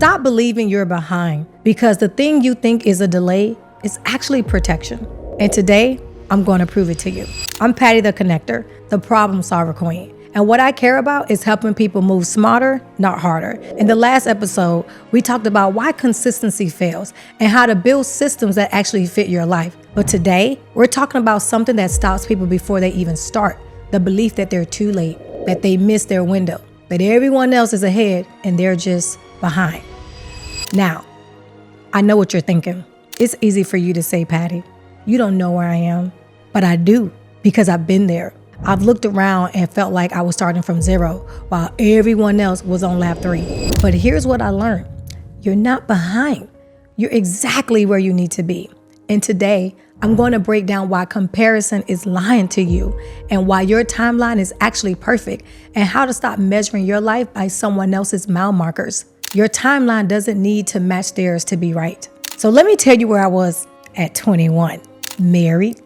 Stop believing you're behind, because the thing you think is a delay is actually protection. And today, I'm going to prove it to you. I'm Patty the Connector, the problem solver queen. And what I care about is helping people move smarter, not harder. In the last episode, we talked about why consistency fails and how to build systems that actually fit your life. But today, we're talking about something that stops people before they even start. The belief that they're too late, that they missed their window, that everyone else is ahead and they're just behind. Now, I know what you're thinking. It's easy for you to say, Patty, you don't know where I am. But I do, because I've been there. I've looked around and felt like I was starting from zero while everyone else was on lap 3. But here's what I learned. You're not behind. You're exactly where you need to be. And today, I'm going to break down why comparison is lying to you and why your timeline is actually perfect and how to stop measuring your life by someone else's mile markers. Your timeline doesn't need to match theirs to be right. So let me tell you where I was at 21. Married,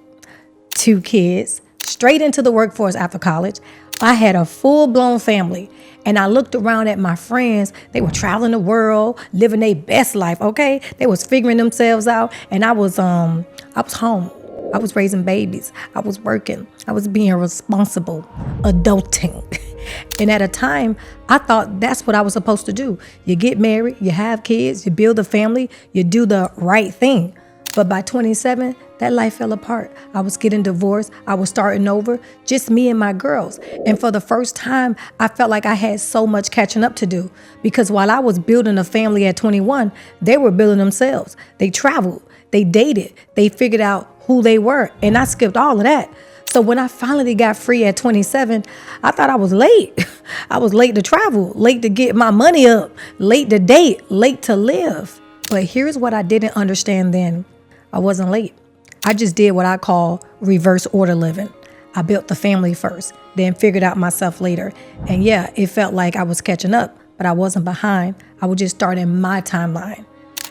2 kids, straight into the workforce after college. I had a full-blown family, and I looked around at my friends. They were traveling the world, living their best life, okay? They was figuring themselves out, and I was home. I was raising babies. I was working. I was being responsible, adulting. And at a time, I thought that's what I was supposed to do. You get married, you have kids, you build a family, you do the right thing. But by 27, that life fell apart. I was getting divorced. I was starting over, just me and my girls. And for the first time, I felt like I had so much catching up to do. Because while I was building a family at 21, they were building themselves. They traveled, they dated, they figured out who they were. And I skipped all of that. So when I finally got free at 27, I thought I was late. I was late to travel, late to get my money up, late to date, late to live. But here's what I didn't understand then. I wasn't late. I just did what I call reverse order living. I built the family first, then figured out myself later. And yeah, it felt like I was catching up, but I wasn't behind. I was just starting my timeline.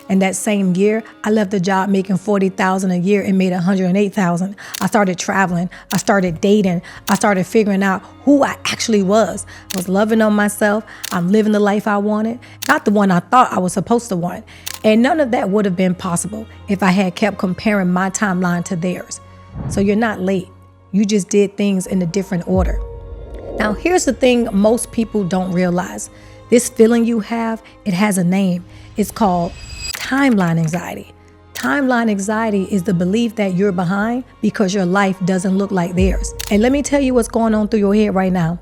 And that same year, I left the job making $40,000 a year and made $108,000. I started traveling. I started dating. I started figuring out who I actually was. I was loving on myself. I'm living the life I wanted, not the one I thought I was supposed to want. And none of that would have been possible if I had kept comparing my timeline to theirs. So you're not late. You just did things in a different order. Now, here's the thing most people don't realize. This feeling you have, it has a name. It's called timeline anxiety. Timeline anxiety is the belief that you're behind because your life doesn't look like theirs. And let me tell you what's going on through your head right now.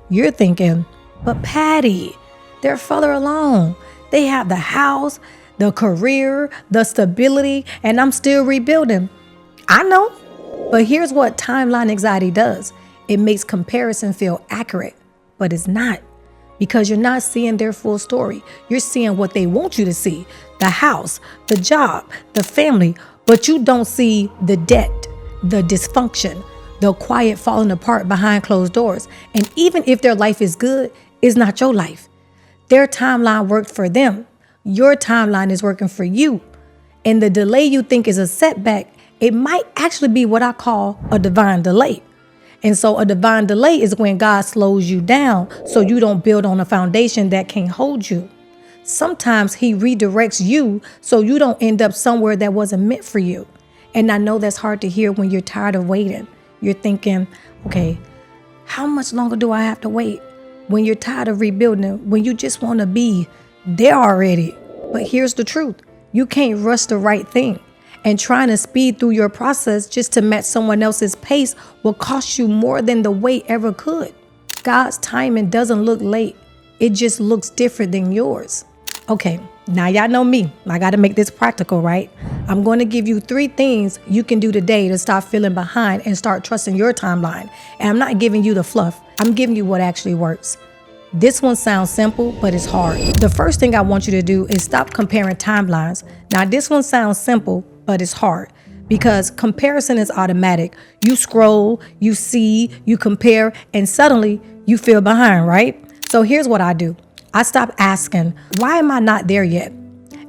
You're thinking, but Patty, they're further along. They have the house, the career, the stability, and I'm still rebuilding. I know, but here's what timeline anxiety does. It makes comparison feel accurate, but it's not. Because you're not seeing their full story. You're seeing what they want you to see. The house, the job, the family, but you don't see the debt, the dysfunction, the quiet falling apart behind closed doors. And even if their life is good, it's not your life. Their timeline worked for them. Your timeline is working for you. And the delay you think is a setback, it might actually be what I call a divine delay. And so a divine delay is when God slows you down so you don't build on a foundation that can't hold you. Sometimes he redirects you so you don't end up somewhere that wasn't meant for you. And I know that's hard to hear when you're tired of waiting. You're thinking, okay, how much longer do I have to wait? When you're tired of rebuilding, when you just want to be there already. But here's the truth. You can't rush the right thing. And trying to speed through your process just to match someone else's pace will cost you more than the wait ever could. God's timing doesn't look late. It just looks different than yours. Okay, now y'all know me. I got to make this practical, right? I'm going to give you 3 things you can do today to stop feeling behind and start trusting your timeline. And I'm not giving you the fluff. I'm giving you what actually works. This one sounds simple, but it's hard. The first thing I want you to do is stop comparing timelines. Now, this one sounds simple, but it's hard because comparison is automatic. You scroll, you see, you compare, and suddenly you feel behind, right? So here's what I do. I stop asking, why am I not there yet?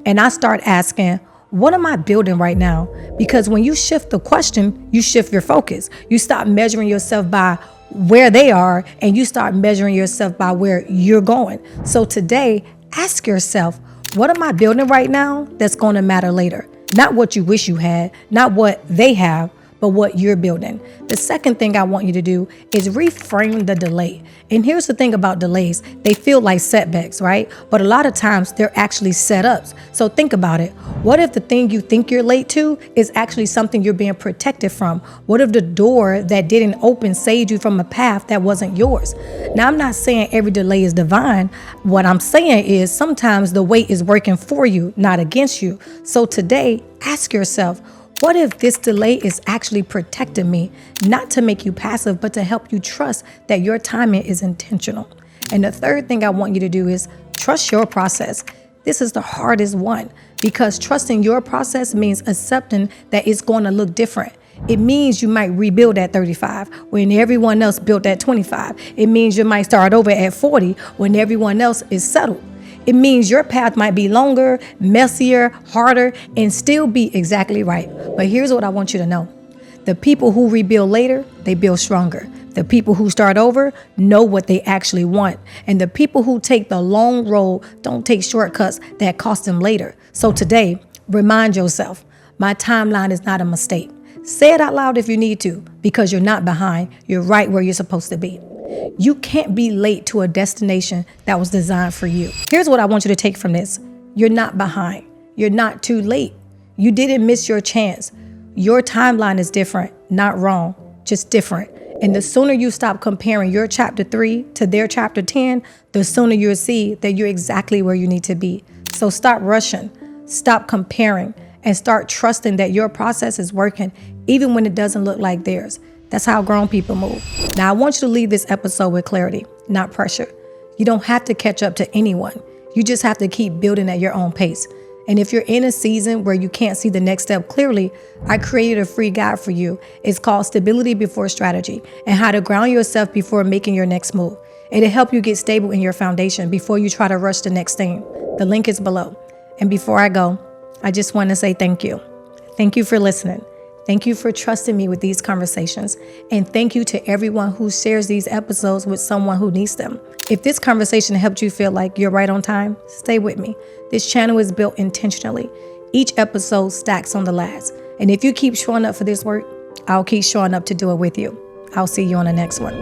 And I start asking, what am I building right now? Because when you shift the question, you shift your focus. You stop measuring yourself by where they are and you start measuring yourself by where you're going. So today, ask yourself, What am I building right now that's going to matter later? Not what you wish you had, not what they have, but what you're building. The second thing I want you to do is reframe the delay. And here's the thing about delays. They feel like setbacks, right? But a lot of times they're actually setups. So think about it. What if the thing you think you're late to is actually something you're being protected from? What if the door that didn't open saved you from a path that wasn't yours? Now, I'm not saying every delay is divine. What I'm saying is sometimes the wait is working for you, not against you. So today, ask yourself, what if this delay is actually protecting me, not to make you passive, but to help you trust that your timing is intentional? And the third thing I want you to do is trust your process. This is the hardest one because trusting your process means accepting that it's going to look different. It means you might rebuild at 35 when everyone else built at 25. It means you might start over at 40 when everyone else is settled. It means your path might be longer, messier, harder, and still be exactly right. But here's what I want you to know. The people who rebuild later, they build stronger. The people who start over know what they actually want. And the people who take the long road don't take shortcuts that cost them later. So today, remind yourself, my timeline is not a mistake. Say it out loud if you need to, because you're not behind. You're right where you're supposed to be. You can't be late to a destination that was designed for you. Here's what I want you to take from this. You're not behind. You're not too late. You didn't miss your chance. Your timeline is different, not wrong, just different. And the sooner you stop comparing your chapter 3 to their chapter 10, the sooner you'll see that you're exactly where you need to be. So stop rushing, stop comparing, and start trusting that your process is working, even when it doesn't look like theirs. That's how grown people move. Now, I want you to leave this episode with clarity, not pressure. You don't have to catch up to anyone. You just have to keep building at your own pace. And if you're in a season where you can't see the next step clearly, I created a free guide for you. It's called Stability Before Strategy and How to Ground Yourself Before Making Your Next Move. It'll help you get stable in your foundation before you try to rush the next thing. The link is below. And before I go, I just want to say thank you. Thank you for listening. Thank you for trusting me with these conversations. And thank you to everyone who shares these episodes with someone who needs them. If this conversation helped you feel like you're right on time, stay with me. This channel is built intentionally. Each episode stacks on the last. And if you keep showing up for this work, I'll keep showing up to do it with you. I'll see you on the next one.